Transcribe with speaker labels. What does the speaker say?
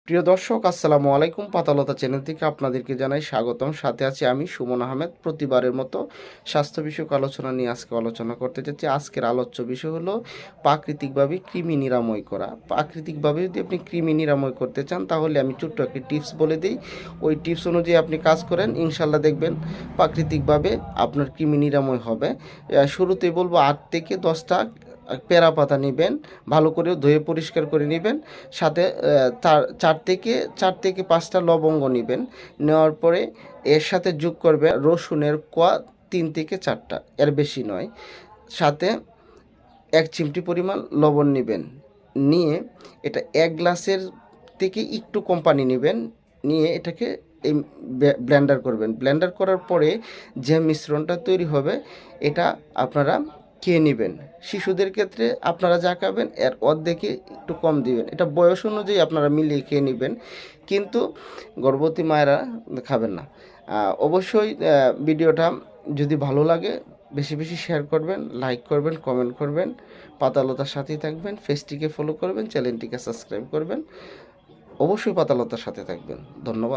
Speaker 1: প্রিয় দর্শক, আসসালামু আলাইকুম। পাতালতা চ্যানেল থেকে আপনাদেরকে জানাই স্বাগতম। সাথে আছি আমি সুমন আহমেদ। প্রতিবারের মতো স্বাস্থ্য বিষয়ক আলোচনা নিয়ে আজকে আলোচনা করতে যাচ্ছি। আজকের আলোচ্য বিষয় হলো প্রাকৃতিকভাবে কৃমি নিরাময় করা। প্রাকৃতিকভাবে যদি আপনি কৃমি নিরাময় করতে চান, তাহলে আমি ছোট্ট একটি টিপস বলে দিই। ওই টিপস অনুযায়ী আপনি কাজ করেন, ইনশাল্লাহ দেখবেন প্রাকৃতিকভাবে আপনার কৃমি নিরাময় হবে। শুরুতেই বলবো 8 থেকে 10টা পেয়ারা পাতা নেবেন, ভালো করে ধুয়ে পরিষ্কার করে নেবেন। সাথে চার থেকে 5টা লবঙ্গ নেবেন। নেওয়ার পরে এর সাথে যোগ করবে রসুনের কোয়া 3 থেকে 4টা, এর বেশি নয়। সাথে 1 চিমটি পরিমাণ লবণ নেবেন। নিয়ে এটা 1 গ্লাসের থেকে একটু কম পানি নেবেন। নিয়ে এটাকে এই ব্লেন্ডার করবেন। ব্লেন্ডার করার পরে যে মিশ্রণটা তৈরি হবে, এটা আপনারা খেয়ে নেবেন। শিশুদের ক্ষেত্রে আপনারা যা খাবেন এর অর্ধেকে একটু কম দিবেন। এটা বয়স অনুযায়ী আপনারা মিলিয়ে খেয়ে নেবেন, কিন্তু গর্ভবতী মায়েরা খাবেন না। অবশ্যই ভিডিওটা যদি ভালো লাগে বেশি বেশি শেয়ার করবেন, লাইক করবেন, কমেন্ট করবেন। পাতালতার সাথেই থাকবেন। পেজটিকে ফলো করবেন, চ্যানেলটিকে সাবস্ক্রাইব করবেন। অবশ্যই পাতালতার সাথে থাকবেন। ধন্যবাদ।